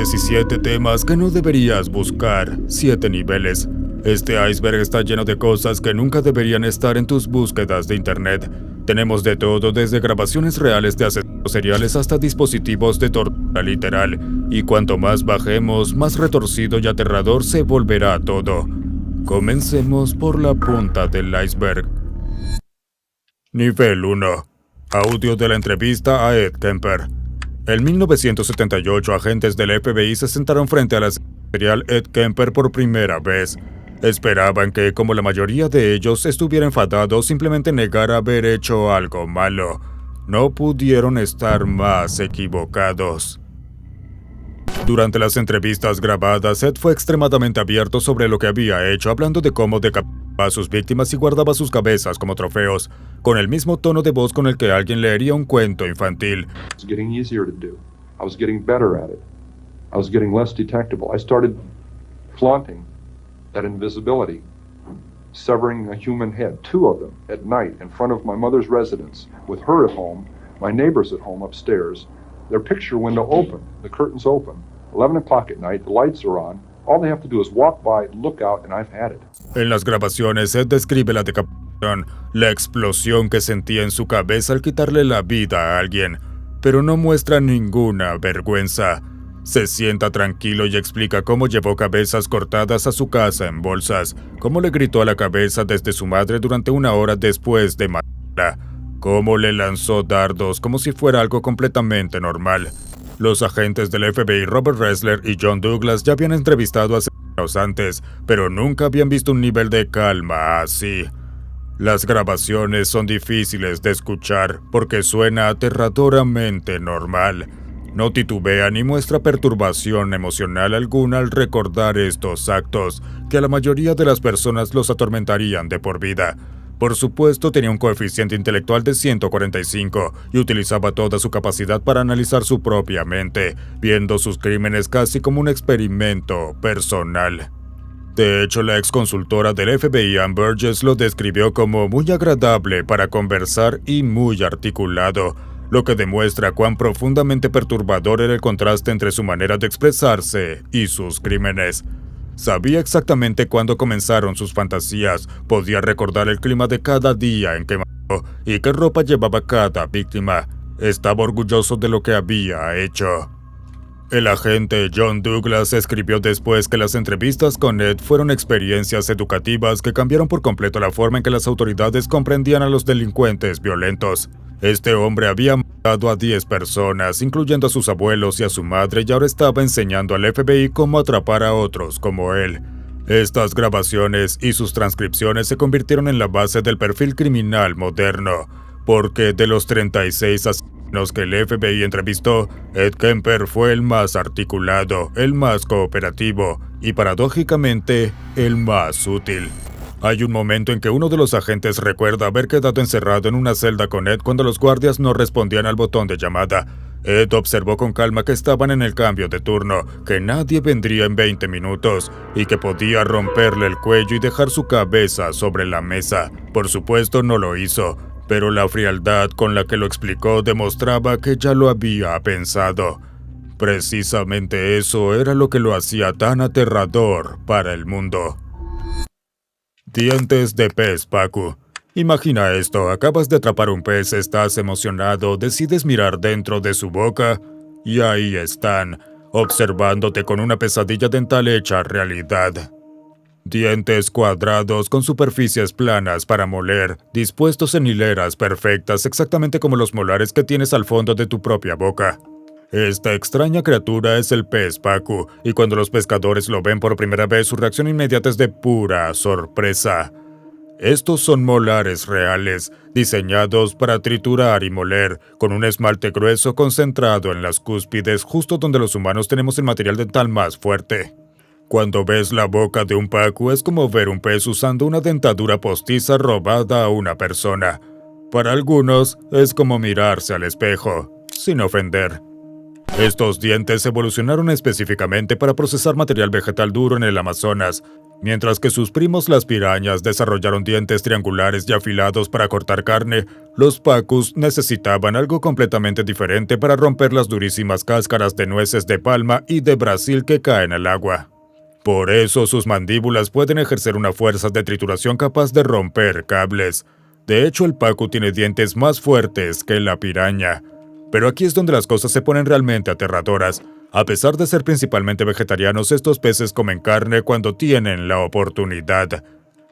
17 temas que no deberías buscar, 7 niveles. Este iceberg está lleno de cosas que nunca deberían estar en tus búsquedas de internet. Tenemos de todo, desde grabaciones reales de asesinos seriales hasta dispositivos de tortura literal. Y cuanto más bajemos, más retorcido y aterrador se volverá todo. Comencemos por la punta del iceberg. Nivel 1. Audio de la entrevista a Ed Kemper. En 1978, agentes del FBI se sentaron frente al asesino serial Ed Kemper por primera vez. Esperaban que, como la mayoría de ellos, estuviera enfadado o simplemente negara haber hecho algo malo. No pudieron estar más equivocados. Durante las entrevistas grabadas, Ed fue extremadamente abierto sobre lo que había hecho, hablando de cómo decapitaba a sus víctimas y guardaba sus cabezas como trofeos, con el mismo tono de voz con el que alguien leería un cuento infantil. It was getting easier to do. I was getting better at it. I was getting less detectable. I started flaunting that invisibility, severing a human head, 2 of them, at night in front of my mother's residence, with her at home, my neighbors at home upstairs, their picture window open, the curtains open, 11 o'clock at night, the lights are on, all they have to do is walk by, look out, and I've had it. En las grabaciones, Ed describe la decapitación, la explosión que sentía en su cabeza al quitarle la vida a alguien, pero no muestra ninguna vergüenza. Se sienta tranquilo y explica cómo llevó cabezas cortadas a su casa en bolsas, cómo le gritó a la cabeza desde su madre durante 1 hora después de matarla, cómo le lanzó dardos como si fuera algo completamente normal. Los agentes del FBI Robert Ressler y John Douglas ya habían entrevistado a asesinos antes, pero nunca habían visto un nivel de calma así. Las grabaciones son difíciles de escuchar porque suena aterradoramente normal. No titubea ni muestra perturbación emocional alguna al recordar estos actos, que a la mayoría de las personas los atormentarían de por vida. Por supuesto, tenía un coeficiente intelectual de 145 y utilizaba toda su capacidad para analizar su propia mente, viendo sus crímenes casi como un experimento personal. De hecho, la ex consultora del FBI, Ann Burgess, lo describió como muy agradable para conversar y muy articulado, lo que demuestra cuán profundamente perturbador era el contraste entre su manera de expresarse y sus crímenes. Sabía exactamente cuándo comenzaron sus fantasías, podía recordar el clima de cada día en que mató y qué ropa llevaba cada víctima. Estaba orgulloso de lo que había hecho. El agente John Douglas escribió después que las entrevistas con Ed fueron experiencias educativas que cambiaron por completo la forma en que las autoridades comprendían a los delincuentes violentos. Este hombre había matado a 10 personas, incluyendo a sus abuelos y a su madre, y ahora estaba enseñando al FBI cómo atrapar a otros como él. Estas grabaciones y sus transcripciones se convirtieron en la base del perfil criminal moderno, porque de los 36 asesinos que el FBI entrevistó, Ed Kemper fue el más articulado, el más cooperativo y, paradójicamente, el más útil. Hay un momento en que uno de los agentes recuerda haber quedado encerrado en una celda con Ed cuando los guardias no respondían al botón de llamada. Ed observó con calma que estaban en el cambio de turno, que nadie vendría en 20 minutos, y que podía romperle el cuello y dejar su cabeza sobre la mesa. Por supuesto no lo hizo, pero la frialdad con la que lo explicó demostraba que ya lo había pensado. Precisamente eso era lo que lo hacía tan aterrador para el mundo. Dientes de pez, Pacu. Imagina esto, acabas de atrapar un pez, estás emocionado, decides mirar dentro de su boca y ahí están, observándote con una pesadilla dental hecha realidad. Dientes cuadrados con superficies planas para moler, dispuestos en hileras perfectas, exactamente como los molares que tienes al fondo de tu propia boca. Esta extraña criatura es el pez Pacu, y cuando los pescadores lo ven por primera vez, su reacción inmediata es de pura sorpresa. Estos son molares reales, diseñados para triturar y moler, con un esmalte grueso concentrado en las cúspides, justo donde los humanos tenemos el material dental más fuerte. Cuando ves la boca de un Pacu, es como ver un pez usando una dentadura postiza robada a una persona. Para algunos, es como mirarse al espejo, sin ofender. Estos dientes evolucionaron específicamente para procesar material vegetal duro en el Amazonas, mientras que sus primos las pirañas desarrollaron dientes triangulares y afilados para cortar carne. los pacus necesitaban algo completamente diferente para romper las durísimas cáscaras de nueces de palma y de Brasil que caen al agua. Por eso sus mandíbulas pueden ejercer una fuerza de trituración capaz de romper cables. De hecho, el pacu tiene dientes más fuertes que la piraña. Pero aquí es donde las cosas se ponen realmente aterradoras. A pesar de ser principalmente vegetarianos, estos peces comen carne cuando tienen la oportunidad.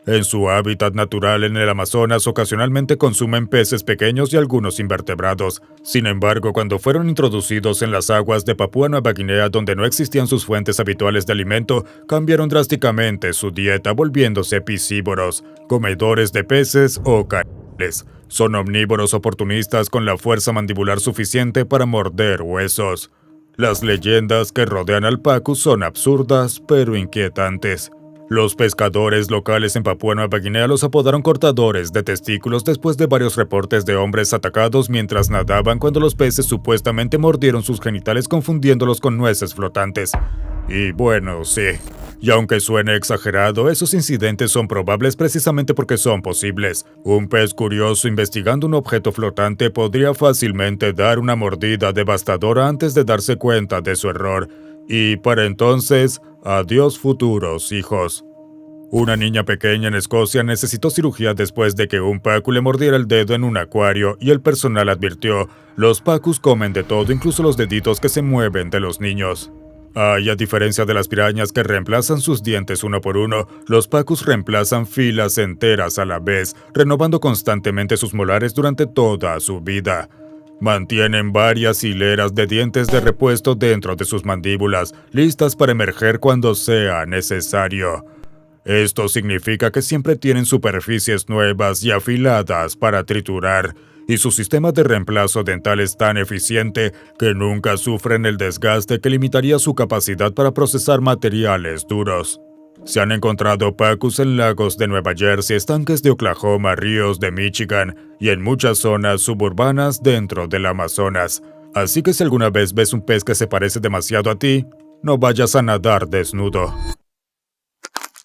En su hábitat natural en el Amazonas ocasionalmente consumen peces pequeños y algunos invertebrados. Sin embargo, cuando fueron introducidos en las aguas de Papúa Nueva Guinea, donde no existían sus fuentes habituales de alimento, cambiaron drásticamente su dieta, volviéndose piscívoros, comedores de peces o canales. Son omnívoros oportunistas con la fuerza mandibular suficiente para morder huesos. Las leyendas que rodean al pacu son absurdas pero inquietantes. Los pescadores locales en Papúa Nueva Guinea los apodaron cortadores de testículos después de varios reportes de hombres atacados mientras nadaban cuando los peces supuestamente mordieron sus genitales confundiéndolos con nueces flotantes. Y bueno, sí. Y aunque suene exagerado, esos incidentes son probables precisamente porque son posibles. Un pez curioso investigando un objeto flotante podría fácilmente dar una mordida devastadora antes de darse cuenta de su error. Y para entonces, adiós futuros hijos. Una niña pequeña en Escocia necesitó cirugía después de que un pacu le mordiera el dedo en un acuario y el personal advirtió, los pacus comen de todo, incluso los deditos que se mueven de los niños. A diferencia de las pirañas que reemplazan sus dientes uno por uno, los pacus reemplazan filas enteras a la vez, renovando constantemente sus molares durante toda su vida. Mantienen varias hileras de dientes de repuesto dentro de sus mandíbulas, listas para emerger cuando sea necesario. Esto significa que siempre tienen superficies nuevas y afiladas para triturar, y su sistema de reemplazo dental es tan eficiente que nunca sufren el desgaste que limitaría su capacidad para procesar materiales duros. Se han encontrado pacus en lagos de Nueva Jersey, estanques de Oklahoma, ríos de Michigan y en muchas zonas suburbanas dentro del Amazonas. Así que si alguna vez ves un pez que se parece demasiado a ti, no vayas a nadar desnudo.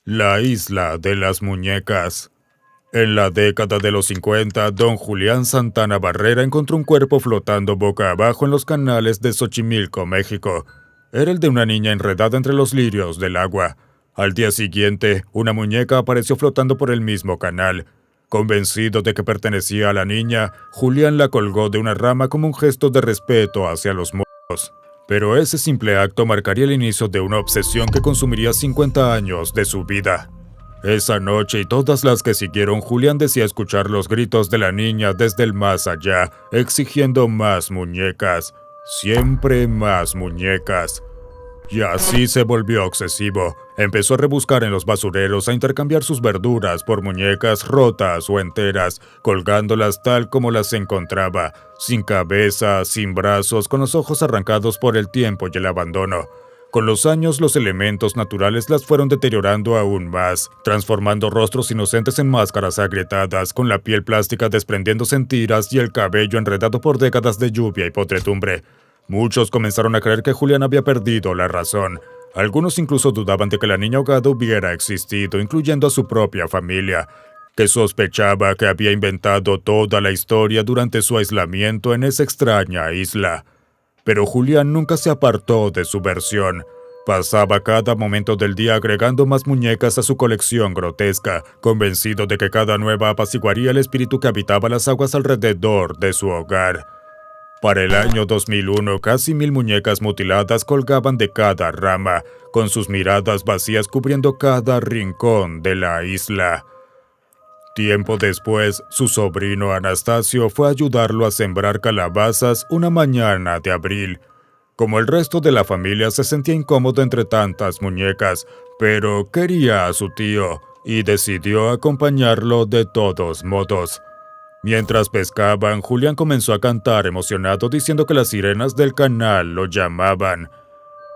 La isla de las muñecas. En la década de los 50, don Julián Santana Barrera encontró un cuerpo flotando boca abajo en los canales de Xochimilco, México. Era el de una niña enredada entre los lirios del agua. Al día siguiente, una muñeca apareció flotando por el mismo canal. Convencido de que pertenecía a la niña, Julián la colgó de una rama como un gesto de respeto hacia los muertos. Pero ese simple acto marcaría el inicio de una obsesión que consumiría 50 años de su vida. Esa noche y todas las que siguieron, Julián decía escuchar los gritos de la niña desde el más allá, exigiendo más muñecas, siempre más muñecas. Y así se volvió obsesivo. Empezó a rebuscar en los basureros, a intercambiar sus verduras por muñecas rotas o enteras, colgándolas tal como las encontraba, sin cabeza, sin brazos, con los ojos arrancados por el tiempo y el abandono. Con los años, los elementos naturales las fueron deteriorando aún más, transformando rostros inocentes en máscaras agrietadas, con la piel plástica desprendiéndose en tiras y el cabello enredado por décadas de lluvia y podredumbre. Muchos comenzaron a creer que Julián había perdido la razón. Algunos incluso dudaban de que la niña ahogada hubiera existido, incluyendo a su propia familia, que sospechaba que había inventado toda la historia durante su aislamiento en esa extraña isla. Pero Julián nunca se apartó de su versión. Pasaba cada momento del día agregando más muñecas a su colección grotesca, convencido de que cada nueva apaciguaría el espíritu que habitaba las aguas alrededor de su hogar. Para el año 2001, casi 1000 muñecas mutiladas colgaban de cada rama, con sus miradas vacías cubriendo cada rincón de la isla. Tiempo después, su sobrino Anastasio fue a ayudarlo a sembrar calabazas una mañana de abril. Como el resto de la familia, se sentía incómodo entre tantas muñecas, pero quería a su tío y decidió acompañarlo de todos modos. Mientras pescaban, Julián comenzó a cantar emocionado diciendo que las sirenas del canal lo llamaban.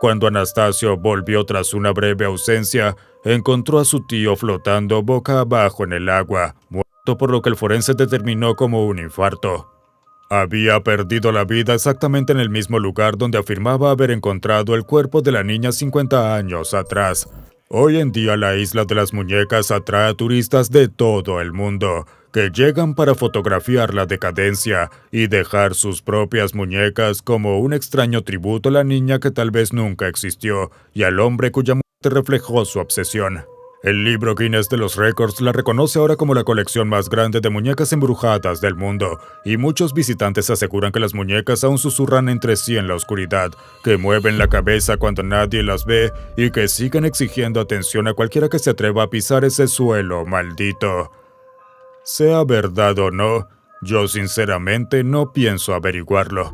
Cuando Anastasio volvió tras una breve ausencia, encontró a su tío flotando boca abajo en el agua, muerto por lo que el forense determinó como un infarto. Había perdido la vida exactamente en el mismo lugar donde afirmaba haber encontrado el cuerpo de la niña 50 años atrás. Hoy en día la isla de las muñecas atrae a turistas de todo el mundo, que llegan para fotografiar la decadencia y dejar sus propias muñecas como un extraño tributo a la niña que tal vez nunca existió y al hombre cuya muerte reflejó su obsesión. El libro Guinness de los Récords la reconoce ahora como la colección más grande de muñecas embrujadas del mundo, y muchos visitantes aseguran que las muñecas aún susurran entre sí en la oscuridad, que mueven la cabeza cuando nadie las ve y que siguen exigiendo atención a cualquiera que se atreva a pisar ese suelo maldito. Sea verdad o no, yo sinceramente no pienso averiguarlo.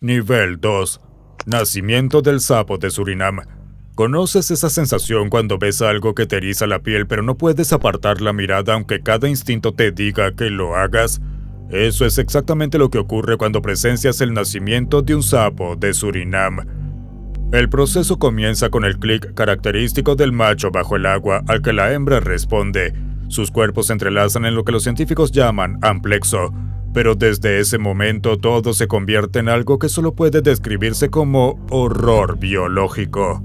Nivel 2. Nacimiento del sapo de Surinam. ¿Conoces esa sensación cuando ves algo que te eriza la piel pero no puedes apartar la mirada aunque cada instinto te diga que lo hagas? Eso es exactamente lo que ocurre cuando presencias el nacimiento de un sapo de Surinam. El proceso comienza con el clic característico del macho bajo el agua al que la hembra responde. Sus cuerpos se entrelazan en lo que los científicos llaman amplexo, pero desde ese momento todo se convierte en algo que solo puede describirse como horror biológico.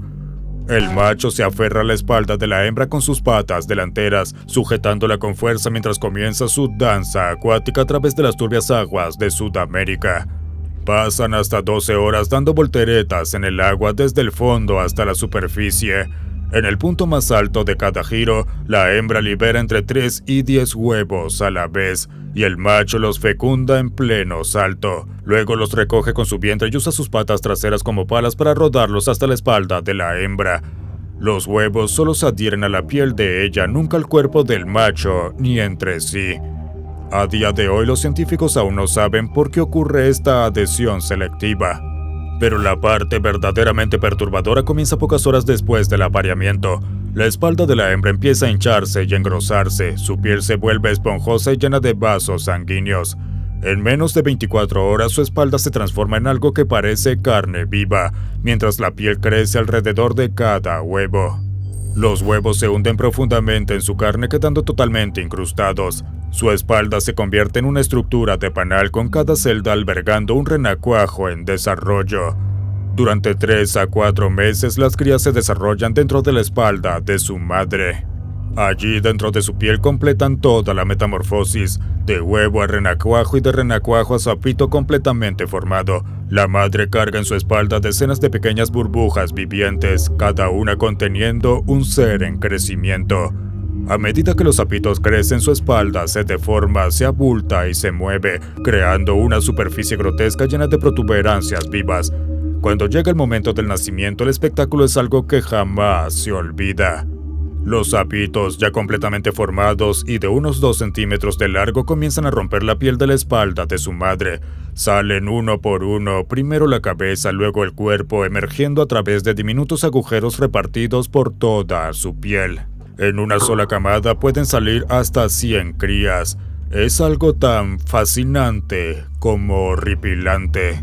El macho se aferra a la espalda de la hembra con sus patas delanteras, sujetándola con fuerza mientras comienza su danza acuática a través de las turbias aguas de Sudamérica. Pasan hasta 12 horas dando volteretas en el agua desde el fondo hasta la superficie. En el punto más alto de cada giro, la hembra libera entre 3 y 10 huevos a la vez, y el macho los fecunda en pleno salto. Luego los recoge con su vientre y usa sus patas traseras como palas para rodarlos hasta la espalda de la hembra. Los huevos solo se adhieren a la piel de ella, nunca al cuerpo del macho, ni entre sí. A día de hoy los científicos aún no saben por qué ocurre esta adhesión selectiva. Pero la parte verdaderamente perturbadora comienza pocas horas después del apareamiento. La espalda de la hembra empieza a hincharse y engrosarse, su piel se vuelve esponjosa y llena de vasos sanguíneos. En menos de 24 horas su espalda se transforma en algo que parece carne viva, mientras la piel crece alrededor de cada huevo. Los huevos se hunden profundamente en su carne quedando totalmente incrustados. Su espalda se convierte en una estructura de panal con cada celda albergando un renacuajo en desarrollo. Durante 3 a 4 meses las crías se desarrollan dentro de la espalda de su madre. Allí dentro de su piel completan toda la metamorfosis, de huevo a renacuajo y de renacuajo a sapito completamente formado. La madre carga en su espalda decenas de pequeñas burbujas vivientes, cada una conteniendo un ser en crecimiento. A medida que los sapitos crecen, su espalda se deforma, se abulta y se mueve, creando una superficie grotesca llena de protuberancias vivas. Cuando llega el momento del nacimiento, el espectáculo es algo que jamás se olvida. Los sapitos, ya completamente formados y de unos 2 centímetros de largo, comienzan a romper la piel de la espalda de su madre. Salen uno por uno, primero la cabeza, luego el cuerpo, emergiendo a través de diminutos agujeros repartidos por toda su piel. En una sola camada pueden salir hasta 100 crías. Es algo tan fascinante como horripilante.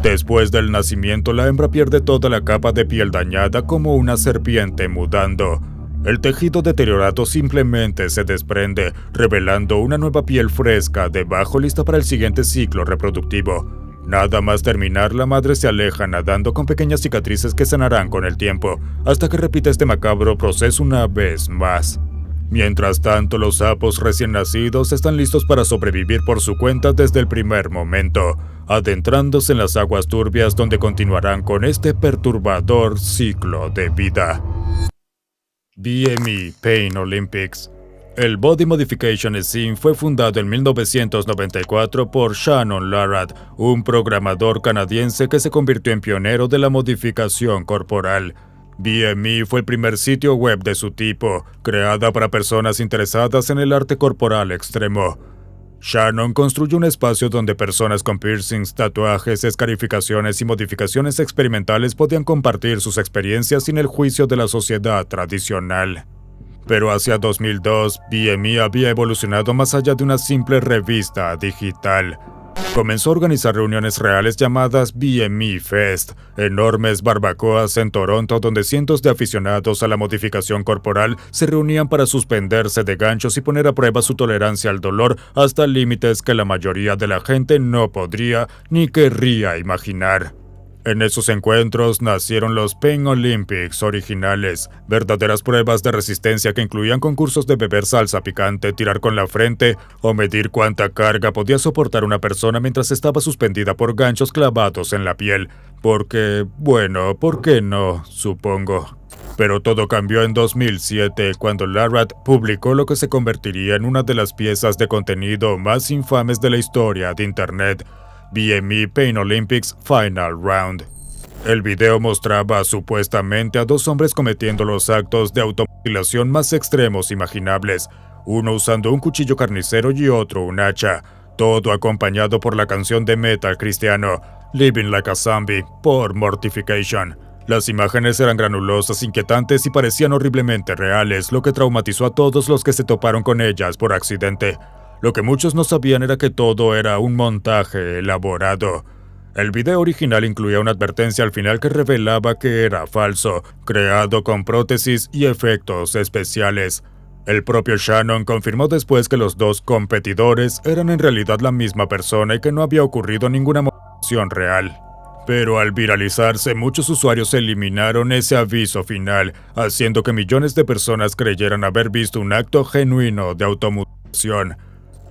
Después del nacimiento, la hembra pierde toda la capa de piel dañada como una serpiente mudando. El tejido deteriorado simplemente se desprende, revelando una nueva piel fresca debajo lista para el siguiente ciclo reproductivo. Nada más terminar, la madre se aleja nadando con pequeñas cicatrices que sanarán con el tiempo, hasta que repite este macabro proceso una vez más. Mientras tanto, los sapos recién nacidos están listos para sobrevivir por su cuenta desde el primer momento, adentrándose en las aguas turbias donde continuarán con este perturbador ciclo de vida. BME Pain Olympics. El Body Modification Scene fue fundado en 1994 por Shannon Larratt, un programador canadiense que se convirtió en pionero de la modificación corporal. BME fue el primer sitio web de su tipo, creada para personas interesadas en el arte corporal extremo. Shannon construyó un espacio donde personas con piercings, tatuajes, escarificaciones y modificaciones experimentales podían compartir sus experiencias sin el juicio de la sociedad tradicional. Pero hacia 2002, BME había evolucionado más allá de una simple revista digital. Comenzó a organizar reuniones reales llamadas BME Fest, enormes barbacoas en Toronto donde cientos de aficionados a la modificación corporal se reunían para suspenderse de ganchos y poner a prueba su tolerancia al dolor hasta límites que la mayoría de la gente no podría ni querría imaginar. En esos encuentros nacieron los Pain Olympics originales, verdaderas pruebas de resistencia que incluían concursos de beber salsa picante, tirar con la frente o medir cuánta carga podía soportar una persona mientras estaba suspendida por ganchos clavados en la piel. Porque, bueno, ¿por qué no? Supongo. Pero todo cambió en 2007 cuando Larratt publicó lo que se convertiría en una de las piezas de contenido más infames de la historia de Internet, BME Pain Olympics Final Round. El video mostraba supuestamente a dos hombres cometiendo los actos de automutilación más extremos imaginables, uno usando un cuchillo carnicero y otro un hacha, todo acompañado por la canción de metal cristiano Living Like a Zombie por Mortification. Las imágenes eran granulosas, inquietantes y parecían horriblemente reales, lo que traumatizó a todos los que se toparon con ellas por accidente. Lo que muchos no sabían era que todo era un montaje elaborado. El video original incluía una advertencia al final que revelaba que era falso, creado con prótesis y efectos especiales. El propio Shannon confirmó después que los dos competidores eran en realidad la misma persona y que no había ocurrido ninguna modificación real. Pero al viralizarse, muchos usuarios eliminaron ese aviso final, haciendo que millones de personas creyeran haber visto un acto genuino de automutilación.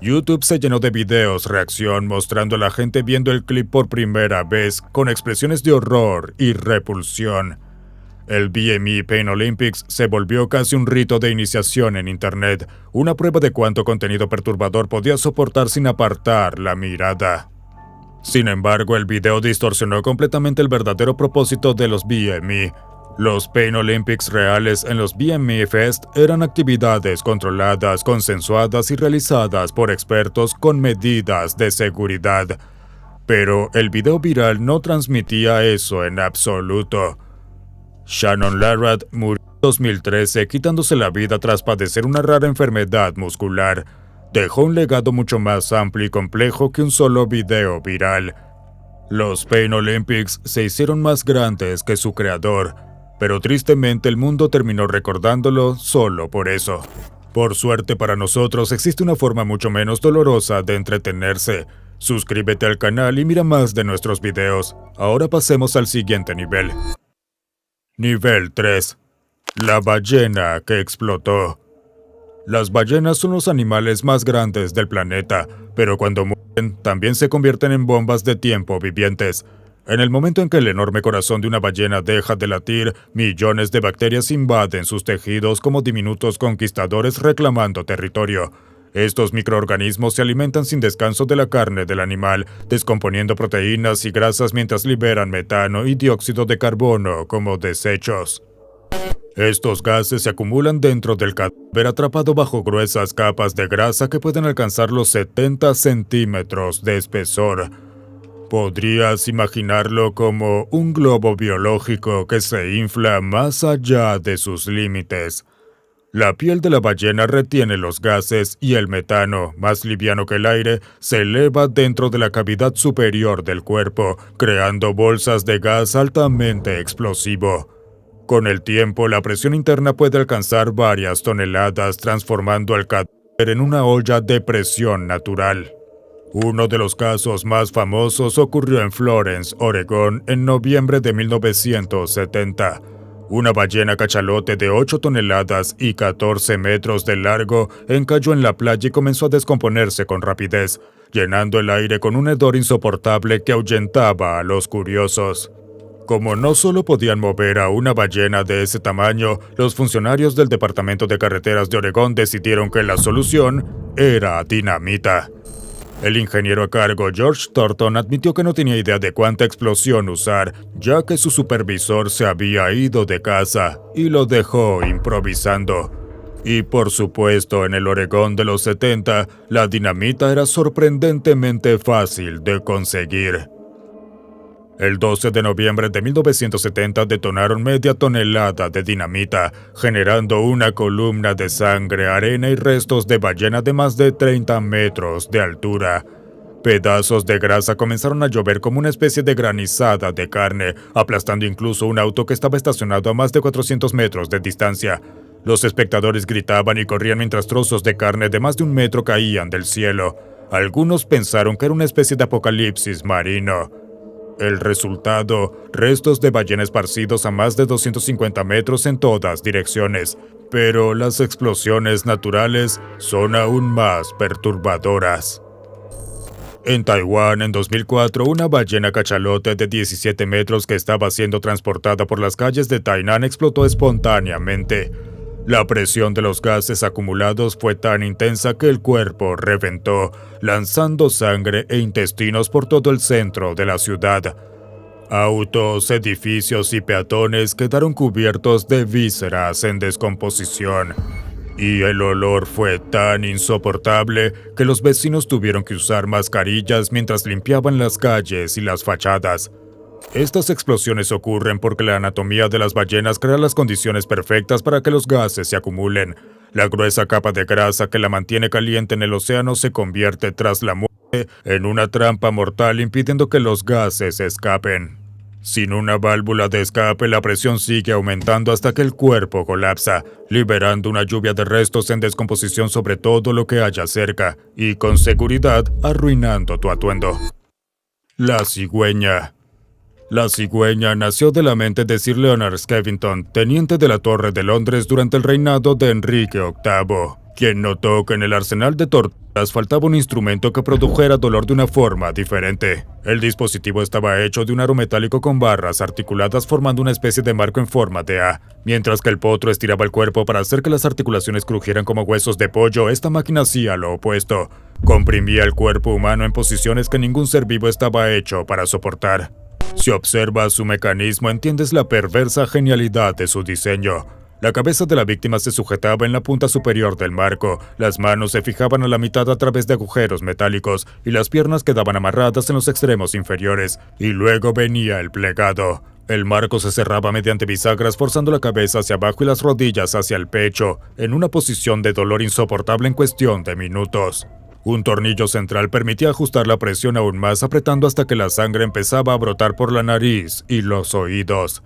YouTube se llenó de videos reacción mostrando a la gente viendo el clip por primera vez con expresiones de horror y repulsión. El BME Pain Olympics se volvió casi un rito de iniciación en Internet, una prueba de cuánto contenido perturbador podía soportar sin apartar la mirada. Sin embargo, el video distorsionó completamente el verdadero propósito de los BME. Los Pain Olympics reales en los BME Fest eran actividades controladas, consensuadas y realizadas por expertos con medidas de seguridad. Pero el video viral no transmitía eso en absoluto. Shannon Larratt murió en 2013 quitándose la vida tras padecer una rara enfermedad muscular. Dejó un legado mucho más amplio y complejo que un solo video viral. Los Pain Olympics se hicieron más grandes que su creador, pero tristemente el mundo terminó recordándolo solo por eso. Por suerte para nosotros existe una forma mucho menos dolorosa de entretenerse. Suscríbete al canal y mira más de nuestros videos. Ahora pasemos al siguiente nivel. Nivel 3. La ballena que explotó. Las ballenas son los animales más grandes del planeta, pero cuando mueren también se convierten en bombas de tiempo vivientes. En el momento en que el enorme corazón de una ballena deja de latir, millones de bacterias invaden sus tejidos como diminutos conquistadores reclamando territorio. Estos microorganismos se alimentan sin descanso de la carne del animal, descomponiendo proteínas y grasas mientras liberan metano y dióxido de carbono como desechos. Estos gases se acumulan dentro del cadáver atrapado bajo gruesas capas de grasa que pueden alcanzar los 70 centímetros de espesor. Podrías imaginarlo como un globo biológico que se infla más allá de sus límites. La piel de la ballena retiene los gases y el metano, más liviano que el aire, se eleva dentro de la cavidad superior del cuerpo, creando bolsas de gas altamente explosivo. Con el tiempo, la presión interna puede alcanzar varias toneladas, transformando al cadáver en una olla de presión natural. Uno de los casos más famosos ocurrió en Florence, Oregón, en noviembre de 1970. Una ballena cachalote de 8 toneladas y 14 metros de largo encalló en la playa y comenzó a descomponerse con rapidez, llenando el aire con un hedor insoportable que ahuyentaba a los curiosos. Como no solo podían mover a una ballena de ese tamaño, los funcionarios del Departamento de Carreteras de Oregón decidieron que la solución era dinamita. El ingeniero a cargo, George Thornton, admitió que no tenía idea de cuánta explosión usar, ya que su supervisor se había ido de casa y lo dejó improvisando. Y por supuesto, en el Oregón de los 70, la dinamita era sorprendentemente fácil de conseguir. El 12 de noviembre de 1970 detonaron media tonelada de dinamita, generando una columna de sangre, arena y restos de ballena de más de 30 metros de altura. Pedazos de grasa comenzaron a llover como una especie de granizada de carne, aplastando incluso un auto que estaba estacionado a más de 400 metros de distancia. Los espectadores gritaban y corrían mientras trozos de carne de más de 1 metro caían del cielo. Algunos pensaron que era una especie de apocalipsis marino. El resultado, restos de ballena esparcidos a más de 250 metros en todas direcciones. Pero las explosiones naturales son aún más perturbadoras. En Taiwán, en 2004, una ballena cachalote de 17 metros que estaba siendo transportada por las calles de Tainan explotó espontáneamente. La presión de los gases acumulados fue tan intensa que el cuerpo reventó, lanzando sangre e intestinos por todo el centro de la ciudad. Autos, edificios y peatones quedaron cubiertos de vísceras en descomposición. Y el olor fue tan insoportable que los vecinos tuvieron que usar mascarillas mientras limpiaban las calles y las fachadas. Estas explosiones ocurren porque la anatomía de las ballenas crea las condiciones perfectas para que los gases se acumulen. La gruesa capa de grasa que la mantiene caliente en el océano se convierte tras la muerte en una trampa mortal impidiendo que los gases escapen. Sin una válvula de escape, la presión sigue aumentando hasta que el cuerpo colapsa, liberando una lluvia de restos en descomposición sobre todo lo que haya cerca, y con seguridad arruinando tu atuendo. La cigüeña. La cigüeña nació de la mente de Sir Leonard Skevington, teniente de la Torre de Londres durante el reinado de Enrique VIII, quien notó que en el arsenal de torturas faltaba un instrumento que produjera dolor de una forma diferente. El dispositivo estaba hecho de un aro metálico con barras articuladas formando una especie de marco en forma de A. Mientras que el potro estiraba el cuerpo para hacer que las articulaciones crujieran como huesos de pollo, esta máquina hacía lo opuesto. Comprimía el cuerpo humano en posiciones que ningún ser vivo estaba hecho para soportar. Si observas su mecanismo, entiendes la perversa genialidad de su diseño. La cabeza de la víctima se sujetaba en la punta superior del marco, las manos se fijaban a la mitad a través de agujeros metálicos y las piernas quedaban amarradas en los extremos inferiores, y luego venía el plegado. El marco se cerraba mediante bisagras forzando la cabeza hacia abajo y las rodillas hacia el pecho, en una posición de dolor insoportable en cuestión de minutos. Un tornillo central permitía ajustar la presión aún más apretando hasta que la sangre empezaba a brotar por la nariz y los oídos.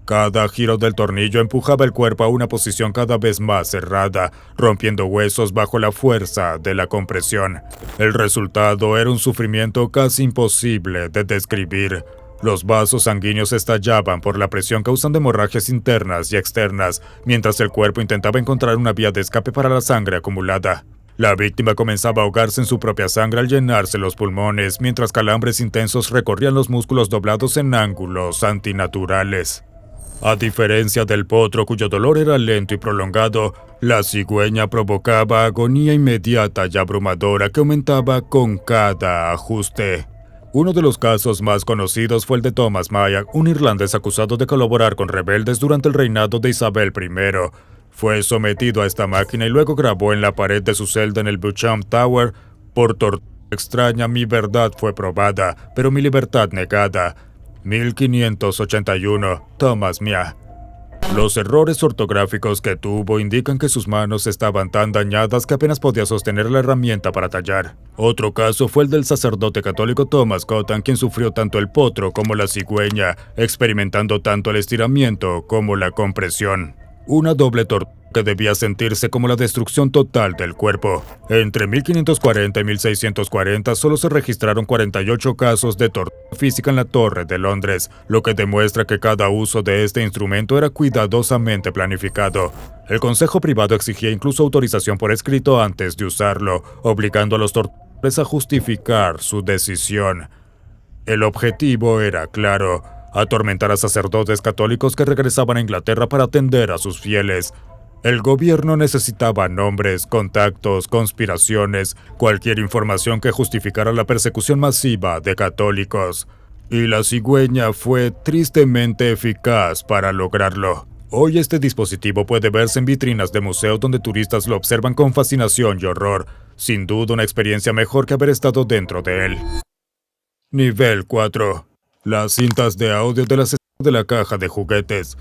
Cada giro del tornillo empujaba el cuerpo a una posición cada vez más cerrada, rompiendo huesos bajo la fuerza de la compresión. El resultado era un sufrimiento casi imposible de describir. Los vasos sanguíneos estallaban por la presión causando hemorragias internas y externas, mientras el cuerpo intentaba encontrar una vía de escape para la sangre acumulada. La víctima comenzaba a ahogarse en su propia sangre al llenarse los pulmones, mientras calambres intensos recorrían los músculos doblados en ángulos antinaturales. A diferencia del potro, cuyo dolor era lento y prolongado, la cigüeña provocaba agonía inmediata y abrumadora que aumentaba con cada ajuste. Uno de los casos más conocidos fue el de Thomas Mayak, un irlandés acusado de colaborar con rebeldes durante el reinado de Isabel I. Fue sometido a esta máquina y luego grabó en la pared de su celda en el Beauchamp Tower: por tortura extraña mi verdad fue probada, pero mi libertad negada. 1581, Thomas Mia. Los errores ortográficos que tuvo indican que sus manos estaban tan dañadas que apenas podía sostener la herramienta para tallar. Otro caso fue el del sacerdote católico Thomas Cotton, quien sufrió tanto el potro como la cigüeña, experimentando tanto el estiramiento como la compresión. Una doble tortura que debía sentirse como la destrucción total del cuerpo. Entre 1540 y 1640 solo se registraron 48 casos de tortura física en la Torre de Londres, lo que demuestra que cada uso de este instrumento era cuidadosamente planificado. El Consejo Privado exigía incluso autorización por escrito antes de usarlo, obligando a los torturadores a justificar su decisión. El objetivo era claro: atormentar a sacerdotes católicos que regresaban a Inglaterra para atender a sus fieles. El gobierno necesitaba nombres, contactos, conspiraciones, cualquier información que justificara la persecución masiva de católicos. Y la cigüeña fue tristemente eficaz para lograrlo. Hoy este dispositivo puede verse en vitrinas de museos donde turistas lo observan con fascinación y horror. Sin duda una experiencia mejor que haber estado dentro de él. Nivel 4. Las cintas de audio de las escenas de la caja de juguetes.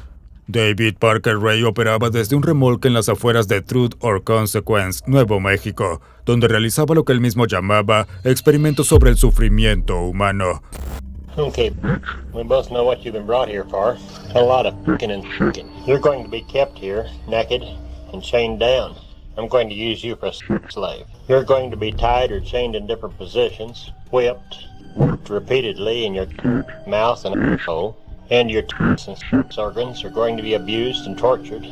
David Parker Ray operaba desde un remolque en las afueras de Truth or Consequence, Nuevo México, donde realizaba lo que él mismo llamaba experimentos sobre el sufrimiento humano. Okay, we both know what you've been brought here for. A lot of f***ing and f***ing. You're going to be kept here, naked and chained down. I'm going to use you for a slave. You're going to be tied or chained in different positions, whipped, repeatedly in your mouth and hole, and your teeth and sex organs are going to be abused and tortured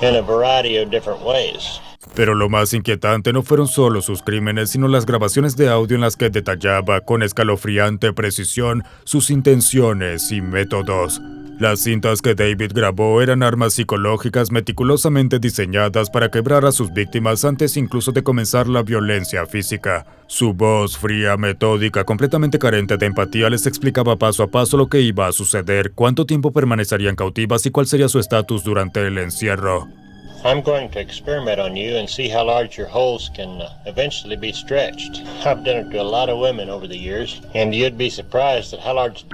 in a variety of different ways. Pero lo más inquietante no fueron solo sus crímenes, sino las grabaciones de audio en las que detallaba con escalofriante precisión sus intenciones y métodos. Las cintas que David grabó eran armas psicológicas meticulosamente diseñadas para quebrar a sus víctimas antes incluso de comenzar la violencia física. Su voz fría, metódica, completamente carente de empatía les explicaba paso a paso lo que iba a suceder, cuánto tiempo permanecerían cautivas y cuál sería su estatus durante el encierro. I'm going to experiment on you and see how large your holes can eventually be stretched. I've done it to a lot of women over the years, and you'd be surprised at how large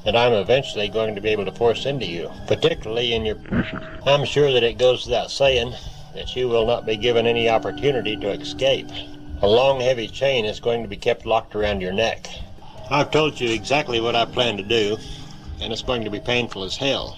that I'm eventually going to be able to force into you, particularly in your... I'm sure that it goes without saying that you will not be given any opportunity to escape. A long, heavy chain is going to be kept locked around your neck. I've told you exactly what I plan to do, and it's going to be painful as hell.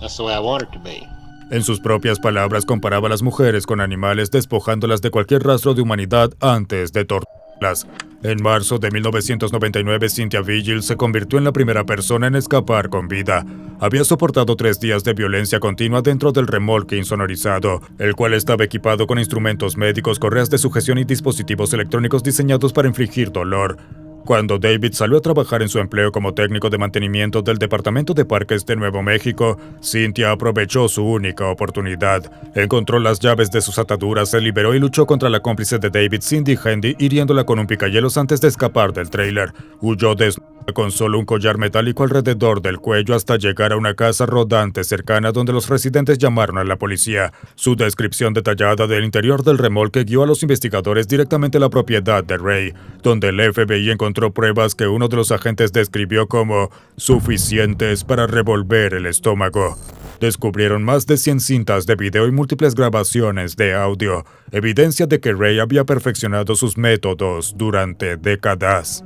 That's the way I want it to be. En sus propias palabras comparaba a las mujeres con animales, despojándolas de cualquier rastro de humanidad antes de torturarlas. En marzo de 1999, Cynthia Vigil se convirtió en la primera persona en escapar con vida. Había soportado 3 días de violencia continua dentro del remolque insonorizado, el cual estaba equipado con instrumentos médicos, correas de sujeción y dispositivos electrónicos diseñados para infligir dolor. Cuando David salió a trabajar en su empleo como técnico de mantenimiento del Departamento de Parques de Nuevo México, Cynthia aprovechó su única oportunidad. Encontró las llaves de sus ataduras, se liberó y luchó contra la cómplice de David, Cindy Handy, hiriéndola con un picahielos antes de escapar del tráiler. Huyó desnuda con solo un collar metálico alrededor del cuello hasta llegar a una casa rodante cercana donde los residentes llamaron a la policía. Su descripción detallada del interior del remolque guió a los investigadores directamente a la propiedad de Ray, donde el FBI encontró pruebas que uno de los agentes describió como suficientes para revolver el estómago. Descubrieron más de 100 cintas de video y múltiples grabaciones de audio, evidencia de que Ray había perfeccionado sus métodos durante décadas.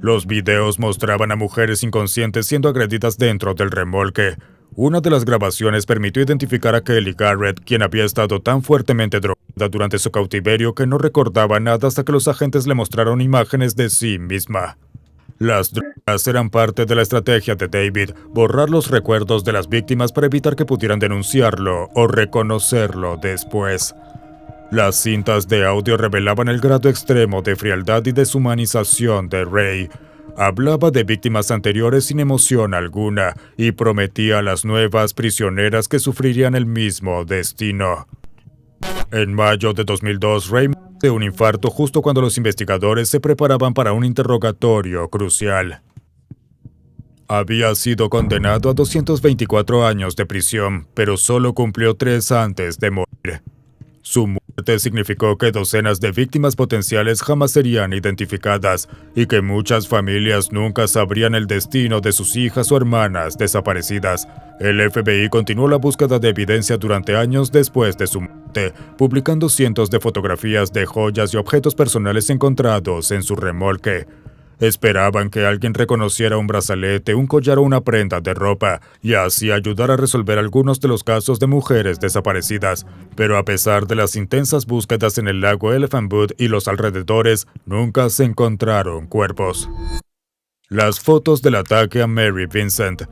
Los videos mostraban a mujeres inconscientes siendo agredidas dentro del remolque. Una de las grabaciones permitió identificar a Kelly Garrett, quien había estado tan fuertemente drogada durante su cautiverio que no recordaba nada hasta que los agentes le mostraron imágenes de sí misma. Las drogas eran parte de la estrategia de David, borrar los recuerdos de las víctimas para evitar que pudieran denunciarlo o reconocerlo después. Las cintas de audio revelaban el grado extremo de frialdad y deshumanización de Ray. Hablaba de víctimas anteriores sin emoción alguna y prometía a las nuevas prisioneras que sufrirían el mismo destino. En mayo de 2002, Ray murió de un infarto justo cuando los investigadores se preparaban para un interrogatorio crucial. Había sido condenado a 224 años de prisión, pero solo cumplió 3 antes de morir. Su muerte significó que docenas de víctimas potenciales jamás serían identificadas y que muchas familias nunca sabrían el destino de sus hijas o hermanas desaparecidas. El FBI continuó la búsqueda de evidencia durante años después de su muerte, publicando cientos de fotografías de joyas y objetos personales encontrados en su remolque. Esperaban que alguien reconociera un brazalete, un collar o una prenda de ropa, y así ayudar a resolver algunos de los casos de mujeres desaparecidas. Pero a pesar de las intensas búsquedas en el lago Elephant Butte y los alrededores, nunca se encontraron cuerpos. Las fotos del ataque a Mary Vincent.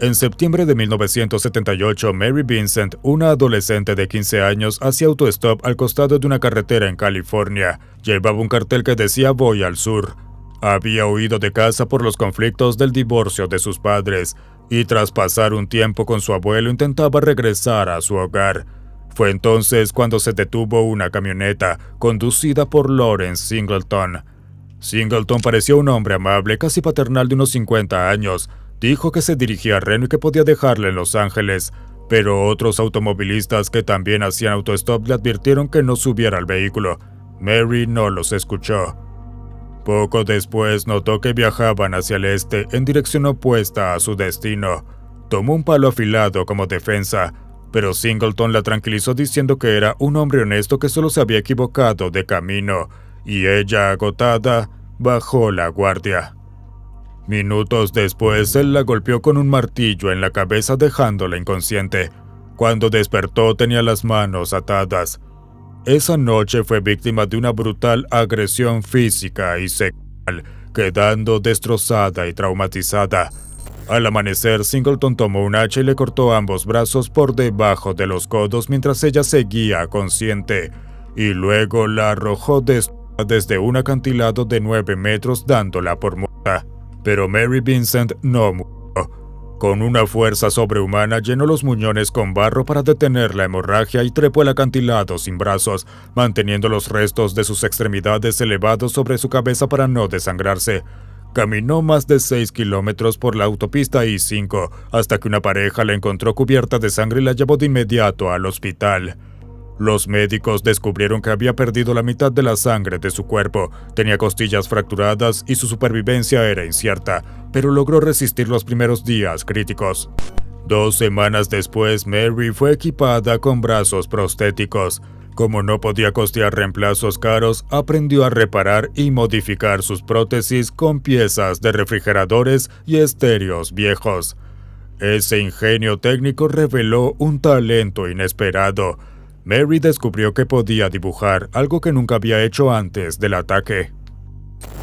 En septiembre de 1978, Mary Vincent, una adolescente de 15 años, hacía autostop al costado de una carretera en California. Llevaba un cartel que decía «Voy al sur». Había huido de casa por los conflictos del divorcio de sus padres, y tras pasar un tiempo con su abuelo intentaba regresar a su hogar. Fue entonces cuando se detuvo una camioneta, conducida por Lawrence Singleton. Singleton parecía un hombre amable, casi paternal de unos 50 años. Dijo que se dirigía a Reno y que podía dejarle en Los Ángeles, pero otros automovilistas que también hacían autostop le advirtieron que no subiera al vehículo. Mary no los escuchó. Poco después notó que viajaban hacia el este en dirección opuesta a su destino. Tomó un palo afilado como defensa, pero Singleton la tranquilizó diciendo que era un hombre honesto que solo se había equivocado de camino, y ella, agotada, bajó la guardia. Minutos después, él la golpeó con un martillo en la cabeza dejándola inconsciente. Cuando despertó tenía las manos atadas. Esa noche fue víctima de una brutal agresión física y sexual, quedando destrozada y traumatizada. Al amanecer, Singleton tomó un hacha y le cortó ambos brazos por debajo de los codos mientras ella seguía consciente, y luego la arrojó desde un acantilado de 9 metros dándola por muerta. Pero Mary Vincent no murió. Con una fuerza sobrehumana llenó los muñones con barro para detener la hemorragia y trepó el acantilado sin brazos, manteniendo los restos de sus extremidades elevados sobre su cabeza para no desangrarse. Caminó más de 6 kilómetros por la autopista I-5 hasta que una pareja la encontró cubierta de sangre y la llevó de inmediato al hospital. Los médicos descubrieron que había perdido la mitad de la sangre de su cuerpo, tenía costillas fracturadas y su supervivencia era incierta, pero logró resistir los primeros días críticos. 2 semanas después, Mary fue equipada con brazos prostéticos. Como no podía costear reemplazos caros, aprendió a reparar y modificar sus prótesis con piezas de refrigeradores y estéreos viejos. Ese ingenio técnico reveló un talento inesperado. Mary descubrió que podía dibujar, algo que nunca había hecho antes del ataque.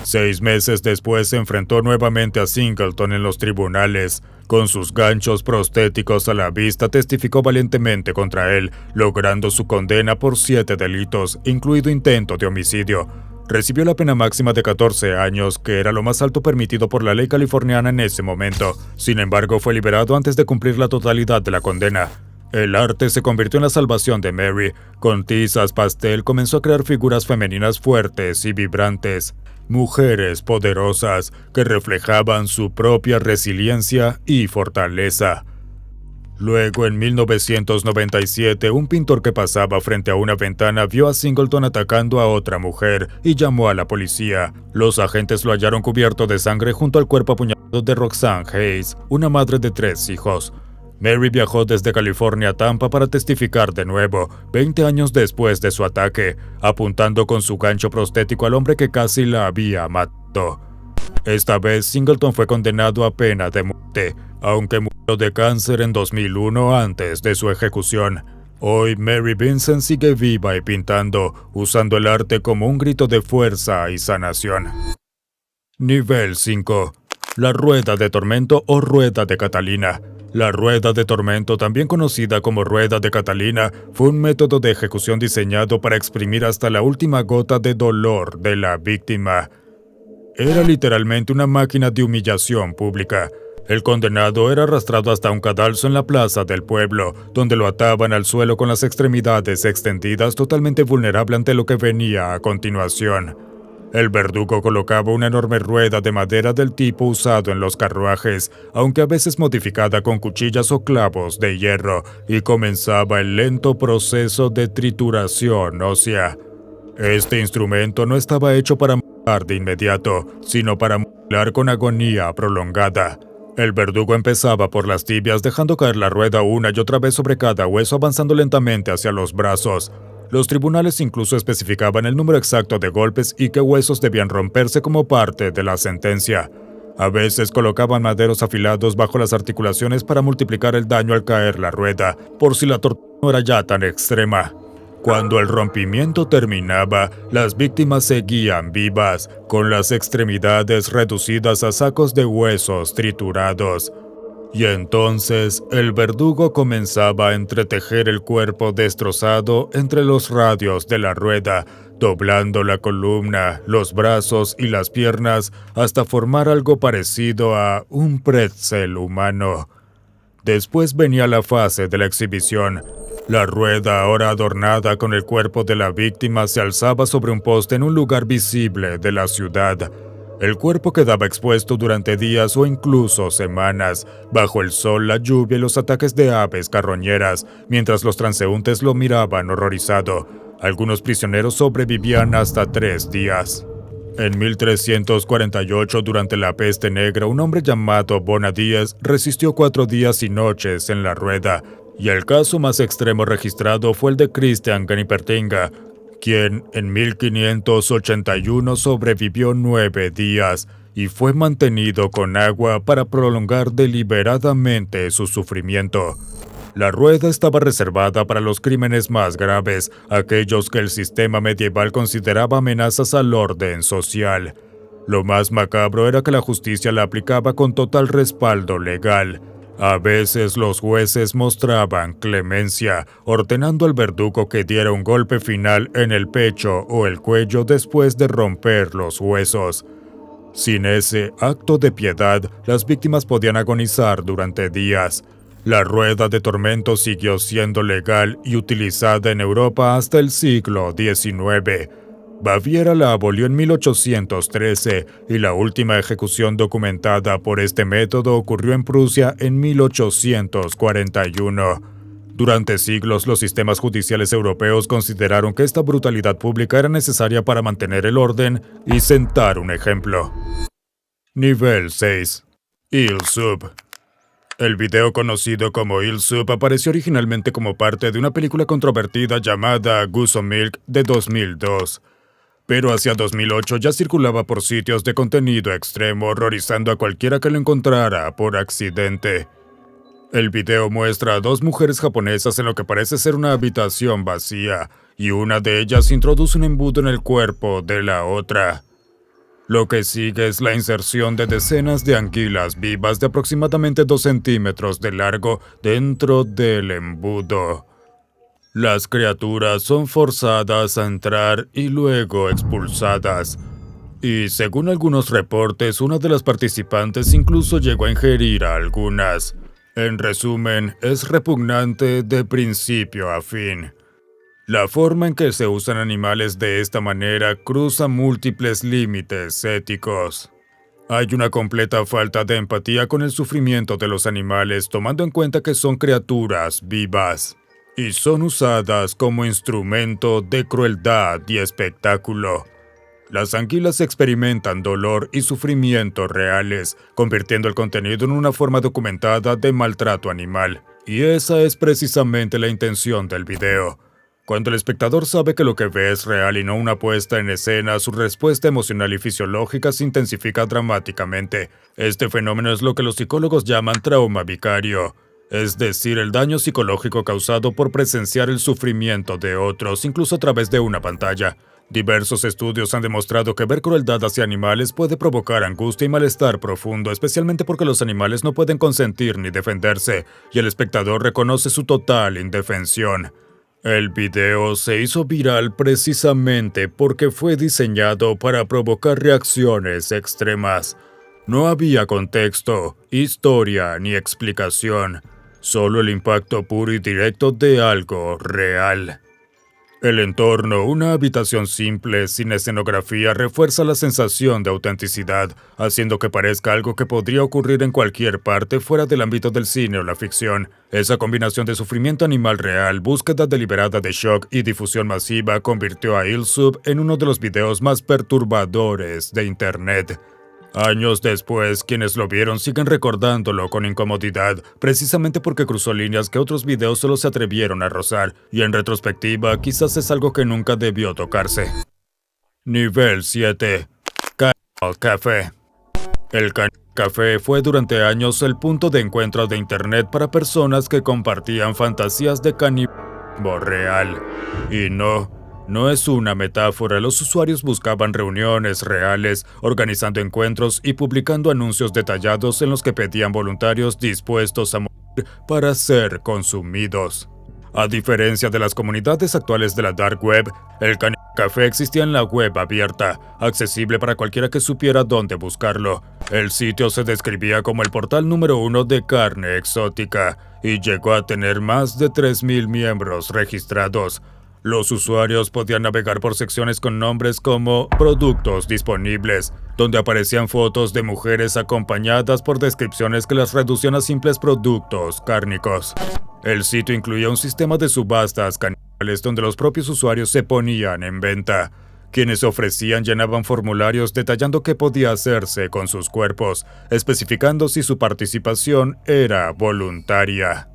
6 meses después se enfrentó nuevamente a Singleton en los tribunales. Con sus ganchos prostéticos a la vista, testificó valientemente contra él, logrando su condena por 7 delitos, incluido intento de homicidio. Recibió la pena máxima de 14 años, que era lo más alto permitido por la ley californiana en ese momento. Sin embargo, fue liberado antes de cumplir la totalidad de la condena. El arte se convirtió en la salvación de Mary. Con tizas pastel comenzó a crear figuras femeninas fuertes y vibrantes, mujeres poderosas que reflejaban su propia resiliencia y fortaleza. Luego, en 1997, un pintor que pasaba frente a una ventana vio a Singleton atacando a otra mujer y llamó a la policía. Los agentes lo hallaron cubierto de sangre junto al cuerpo apuñalado de Roxanne Hayes, una madre de 3 hijos. Mary viajó desde California a Tampa para testificar de nuevo, 20 años después de su ataque, apuntando con su gancho prostético al hombre que casi la había matado. Esta vez, Singleton fue condenado a pena de muerte, aunque murió de cáncer en 2001 antes de su ejecución. Hoy, Mary Vincent sigue viva y pintando, usando el arte como un grito de fuerza y sanación. Nivel 5. La rueda de tormento o rueda de Catalina. La rueda de tormento, también conocida como rueda de Catalina, fue un método de ejecución diseñado para exprimir hasta la última gota de dolor de la víctima. Era literalmente una máquina de humillación pública. El condenado era arrastrado hasta un cadalso en la plaza del pueblo, donde lo ataban al suelo con las extremidades extendidas, totalmente vulnerable ante lo que venía a continuación. El verdugo colocaba una enorme rueda de madera del tipo usado en los carruajes, aunque a veces modificada con cuchillas o clavos de hierro, y comenzaba el lento proceso de trituración ósea. Este instrumento no estaba hecho para matar de inmediato, sino para mutilar con agonía prolongada. El verdugo empezaba por las tibias, dejando caer la rueda una y otra vez sobre cada hueso, avanzando lentamente hacia los brazos. Los tribunales incluso especificaban el número exacto de golpes y qué huesos debían romperse como parte de la sentencia. A veces colocaban maderos afilados bajo las articulaciones para multiplicar el daño al caer la rueda, por si la tortura no era ya tan extrema. Cuando el rompimiento terminaba, las víctimas seguían vivas, con las extremidades reducidas a sacos de huesos triturados. Y entonces el verdugo comenzaba a entretejer el cuerpo destrozado entre los radios de la rueda, doblando la columna, los brazos y las piernas hasta formar algo parecido a un pretzel humano. Después venía la fase de la exhibición. La rueda, ahora adornada con el cuerpo de la víctima, se alzaba sobre un poste en un lugar visible de la ciudad. El cuerpo quedaba expuesto durante días o incluso semanas, bajo el sol, la lluvia y los ataques de aves carroñeras, mientras los transeúntes lo miraban horrorizado. Algunos prisioneros sobrevivían hasta 3 días. En 1348, durante la peste negra, un hombre llamado Bonadíes resistió 4 días y noches en la rueda, y el caso más extremo registrado fue el de Christian Ganipertinga, quien en 1581 sobrevivió 9 días y fue mantenido con agua para prolongar deliberadamente su sufrimiento. La rueda estaba reservada para los crímenes más graves, aquellos que el sistema medieval consideraba amenazas al orden social. Lo más macabro era que la justicia la aplicaba con total respaldo legal. A veces los jueces mostraban clemencia, ordenando al verdugo que diera un golpe final en el pecho o el cuello después de romper los huesos. Sin ese acto de piedad, las víctimas podían agonizar durante días. La rueda de tormento siguió siendo legal y utilizada en Europa hasta el siglo XIX. Baviera la abolió en 1813 y la última ejecución documentada por este método ocurrió en Prusia en 1841. Durante siglos, los sistemas judiciales europeos consideraron que esta brutalidad pública era necesaria para mantener el orden y sentar un ejemplo. Nivel 6. Il Sub. El video conocido como Il Sub apareció originalmente como parte de una película controvertida llamada Goose on Milk de 2002. Pero hacia 2008 ya circulaba por sitios de contenido extremo, horrorizando a cualquiera que lo encontrara por accidente. El video muestra a dos mujeres japonesas en lo que parece ser una habitación vacía, y una de ellas introduce un embudo en el cuerpo de la otra. Lo que sigue es la inserción de decenas de anguilas vivas de aproximadamente 2 centímetros de largo dentro del embudo. Las criaturas son forzadas a entrar y luego expulsadas. Y según algunos reportes, una de las participantes incluso llegó a ingerir a algunas. En resumen, es repugnante de principio a fin. La forma en que se usan animales de esta manera cruza múltiples límites éticos. Hay una completa falta de empatía con el sufrimiento de los animales, tomando en cuenta que son criaturas vivas y son usadas como instrumento de crueldad y espectáculo. Las anguilas experimentan dolor y sufrimiento reales, convirtiendo el contenido en una forma documentada de maltrato animal. Y esa es precisamente la intención del video. Cuando el espectador sabe que lo que ve es real y no una puesta en escena, su respuesta emocional y fisiológica se intensifica dramáticamente. Este fenómeno es lo que los psicólogos llaman trauma vicario, es decir, el daño psicológico causado por presenciar el sufrimiento de otros, incluso a través de una pantalla. Diversos estudios han demostrado que ver crueldad hacia animales puede provocar angustia y malestar profundo, especialmente porque los animales no pueden consentir ni defenderse, y el espectador reconoce su total indefensión. El video se hizo viral precisamente porque fue diseñado para provocar reacciones extremas. No había contexto, historia ni explicación, solo el impacto puro y directo de algo real. El entorno, una habitación simple, sin escenografía, refuerza la sensación de autenticidad, haciendo que parezca algo que podría ocurrir en cualquier parte fuera del ámbito del cine o la ficción. Esa combinación de sufrimiento animal real, búsqueda deliberada de shock y difusión masiva convirtió a Il Sub en uno de los videos más perturbadores de Internet. Años después, quienes lo vieron siguen recordándolo con incomodidad, precisamente porque cruzó líneas que otros videos solo se atrevieron a rozar, y en retrospectiva quizás es algo que nunca debió tocarse. Nivel 7. Cannibal Café. El Cannibal Café fue durante años el punto de encuentro de Internet para personas que compartían fantasías de canibalismo real. Y no es una metáfora, los usuarios buscaban reuniones reales, organizando encuentros y publicando anuncios detallados en los que pedían voluntarios dispuestos a morir para ser consumidos. A diferencia de las comunidades actuales de la Dark Web, el Cannibal Café existía en la web abierta, accesible para cualquiera que supiera dónde buscarlo. El sitio se describía como el portal número 1 de carne exótica, y llegó a tener más de 3.000 miembros registrados. Los usuarios podían navegar por secciones con nombres como productos disponibles, donde aparecían fotos de mujeres acompañadas por descripciones que las reducían a simples productos cárnicos. El sitio incluía un sistema de subastas caníbales donde los propios usuarios se ponían en venta. Quienes ofrecían llenaban formularios detallando qué podía hacerse con sus cuerpos, especificando si su participación era voluntaria.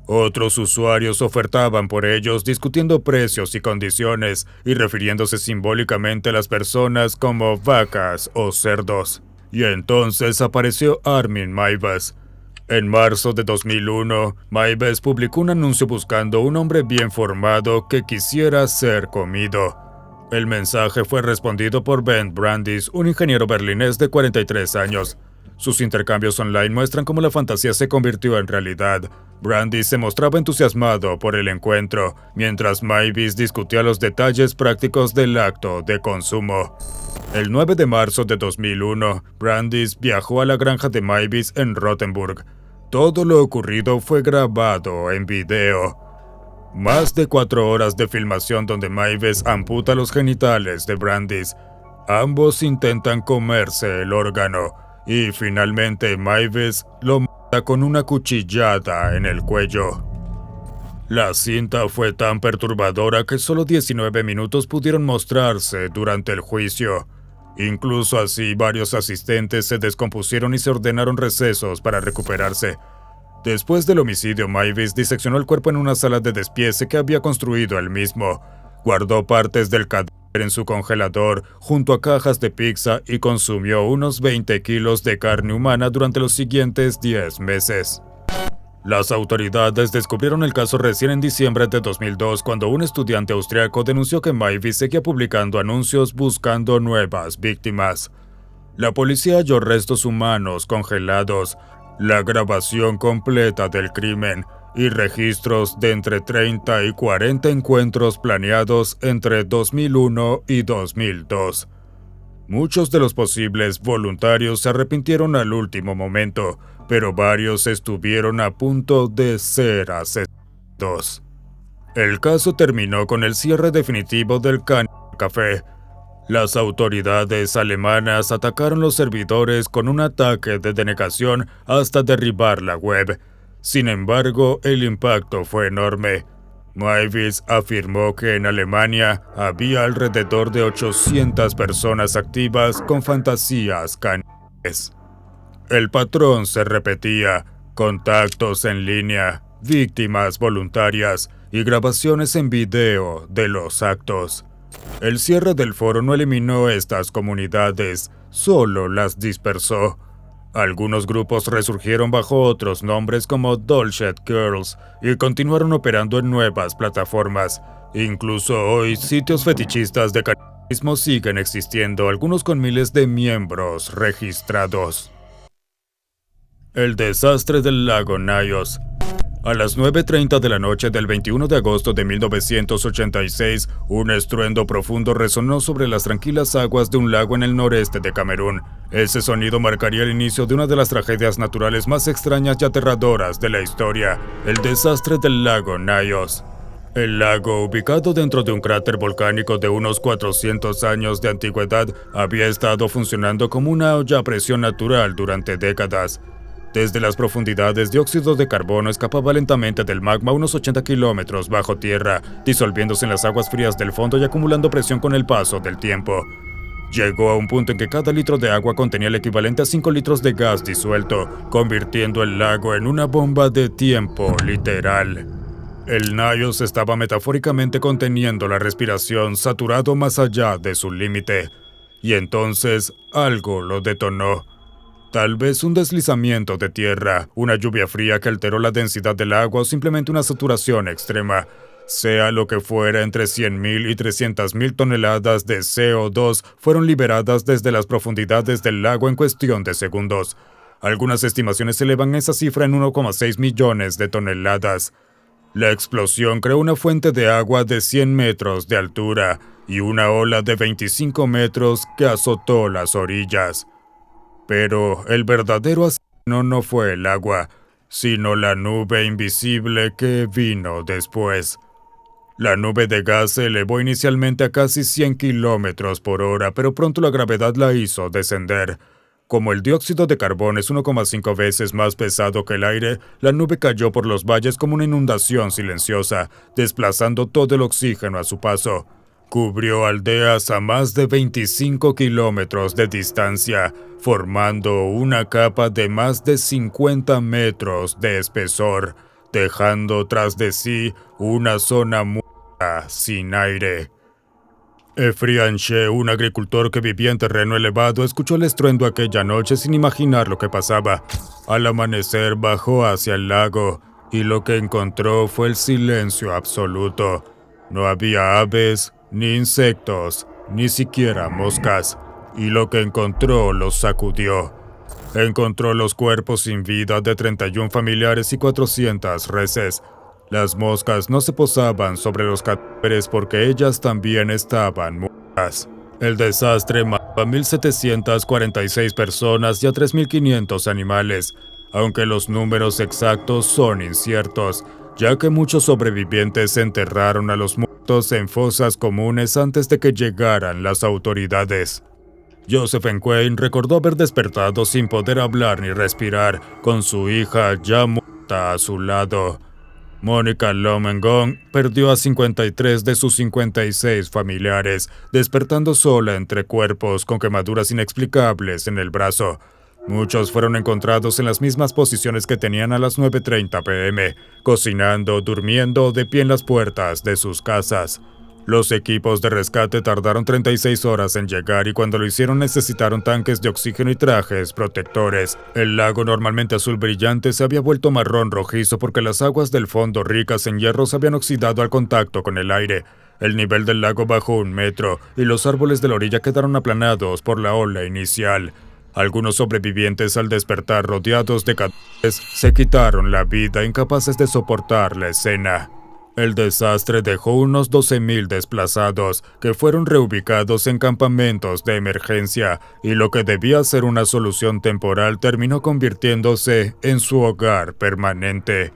Otros usuarios ofertaban por ellos, discutiendo precios y condiciones, y refiriéndose simbólicamente a las personas como vacas o cerdos. Y entonces apareció Armin Meiwes. En marzo de 2001, Meiwes publicó un anuncio buscando un hombre bien formado que quisiera ser comido. El mensaje fue respondido por Ben Brandis, un ingeniero berlinés de 43 años. Sus intercambios online muestran cómo la fantasía se convirtió en realidad. Brandis se mostraba entusiasmado por el encuentro, mientras Mavis discutía los detalles prácticos del acto de consumo. El 9 de marzo de 2001, Brandis viajó a la granja de Mavis en Rothenburg. Todo lo ocurrido fue grabado en video. Más de 4 horas de filmación donde Mavis amputa los genitales de Brandis. Ambos intentan comerse el órgano, y finalmente Mavis lo mata con una cuchillada en el cuello. La cinta fue tan perturbadora que solo 19 minutos pudieron mostrarse durante el juicio. Incluso así, varios asistentes se descompusieron y se ordenaron recesos para recuperarse. Después del homicidio, Mavis diseccionó el cuerpo en una sala de despiece que había construido él mismo. Guardó partes del cadáver en su congelador junto a cajas de pizza y consumió unos 20 kilos de carne humana durante los siguientes 10 meses. Las autoridades descubrieron el caso recién en diciembre de 2002 cuando un estudiante austriaco denunció que Mavis seguía publicando anuncios buscando nuevas víctimas. La policía halló restos humanos congelados, la grabación completa del crimen y registros de entre 30 y 40 encuentros planeados entre 2001 y 2002. Muchos de los posibles voluntarios se arrepintieron al último momento, pero varios estuvieron a punto de ser asesinados. El caso terminó con el cierre definitivo del Café. Las autoridades alemanas atacaron los servidores con un ataque de denegación hasta derribar la web. Sin embargo, el impacto fue enorme. Mavis afirmó que en Alemania había alrededor de 800 personas activas con fantasías caníbales. El patrón se repetía: contactos en línea, víctimas voluntarias y grabaciones en video de los actos. El cierre del foro no eliminó estas comunidades, solo las dispersó. Algunos grupos resurgieron bajo otros nombres como Dolcet Girls y continuaron operando en nuevas plataformas. Incluso hoy, sitios fetichistas de canibalismo siguen existiendo, algunos con miles de miembros registrados. El desastre del lago Nyos. A las 9:30 de la noche del 21 de agosto de 1986, un estruendo profundo resonó sobre las tranquilas aguas de un lago en el noreste de Camerún. Ese sonido marcaría el inicio de una de las tragedias naturales más extrañas y aterradoras de la historia, el desastre del lago Nyos. El lago, ubicado dentro de un cráter volcánico de unos 400 años de antigüedad, había estado funcionando como una olla a presión natural durante décadas. Desde las profundidades, dióxido de carbono escapaba lentamente del magma a unos 80 kilómetros bajo tierra, disolviéndose en las aguas frías del fondo y acumulando presión con el paso del tiempo. Llegó a un punto en que cada litro de agua contenía el equivalente a 5 litros de gas disuelto, convirtiendo el lago en una bomba de tiempo literal. El Nyos estaba metafóricamente conteniendo la respiración, saturado más allá de su límite. Y entonces algo lo detonó. Tal vez un deslizamiento de tierra, una lluvia fría que alteró la densidad del agua o simplemente una saturación extrema. Sea lo que fuera, entre 100.000 y 300.000 toneladas de CO2 fueron liberadas desde las profundidades del lago en cuestión de segundos. Algunas estimaciones elevan esa cifra en 1,6 millones de toneladas. La explosión creó una fuente de agua de 100 metros de altura y una ola de 25 metros que azotó las orillas. Pero el verdadero asesino no fue el agua, sino la nube invisible que vino después. La nube de gas se elevó inicialmente a casi 100 kilómetros por hora, pero pronto la gravedad la hizo descender. Como el dióxido de carbono es 1,5 veces más pesado que el aire, la nube cayó por los valles como una inundación silenciosa, desplazando todo el oxígeno a su paso. Cubrió aldeas a más de 25 kilómetros de distancia, formando una capa de más de 50 metros de espesor, dejando tras de sí una zona muerta sin aire. Efrian She, un agricultor que vivía en terreno elevado, escuchó el estruendo aquella noche sin imaginar lo que pasaba. Al amanecer bajó hacia el lago, y lo que encontró fue el silencio absoluto. No había aves, ni insectos, ni siquiera moscas, y lo que encontró los sacudió. Encontró los cuerpos sin vida de 31 familiares y 400 reses. Las moscas no se posaban sobre los cadáveres porque ellas también estaban muertas. El desastre mató a 1.746 personas y a 3.500 animales, aunque los números exactos son inciertos, ya que muchos sobrevivientes enterraron a los muertos en fosas comunes antes de que llegaran las autoridades. Joseph Enquain recordó haber despertado sin poder hablar ni respirar, con su hija ya muerta a su lado. Mónica Lomengong perdió a 53 de sus 56 familiares, despertando sola entre cuerpos con quemaduras inexplicables en el brazo. Muchos fueron encontrados en las mismas posiciones que tenían a las 9:30 p.m., cocinando, durmiendo o de pie en las puertas de sus casas. Los equipos de rescate tardaron 36 horas en llegar y cuando lo hicieron necesitaron tanques de oxígeno y trajes protectores. El lago, normalmente azul brillante, se había vuelto marrón rojizo porque las aguas del fondo, ricas en hierro, se habían oxidado al contacto con el aire. El nivel del lago bajó 1 metro y los árboles de la orilla quedaron aplanados por la ola inicial. Algunos sobrevivientes, al despertar rodeados de cadáveres, se quitaron la vida, incapaces de soportar la escena. El desastre dejó unos 12.000 desplazados, que fueron reubicados en campamentos de emergencia, y lo que debía ser una solución temporal terminó convirtiéndose en su hogar permanente.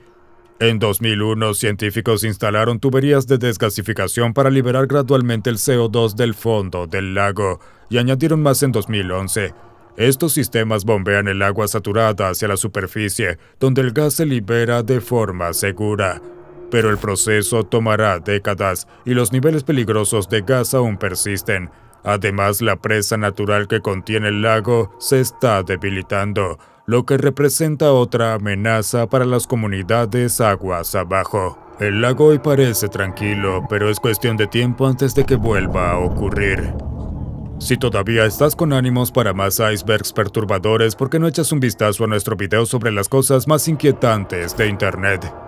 En 2001, científicos instalaron tuberías de desgasificación para liberar gradualmente el CO2 del fondo del lago, y añadieron más en 2011. Estos sistemas bombean el agua saturada hacia la superficie, donde el gas se libera de forma segura. Pero el proceso tomará décadas y los niveles peligrosos de gas aún persisten. Además, la presa natural que contiene el lago se está debilitando, lo que representa otra amenaza para las comunidades aguas abajo. El lago hoy parece tranquilo, pero es cuestión de tiempo antes de que vuelva a ocurrir. Si todavía estás con ánimos para más icebergs perturbadores, ¿por qué no echas un vistazo a nuestro video sobre las cosas más inquietantes de Internet?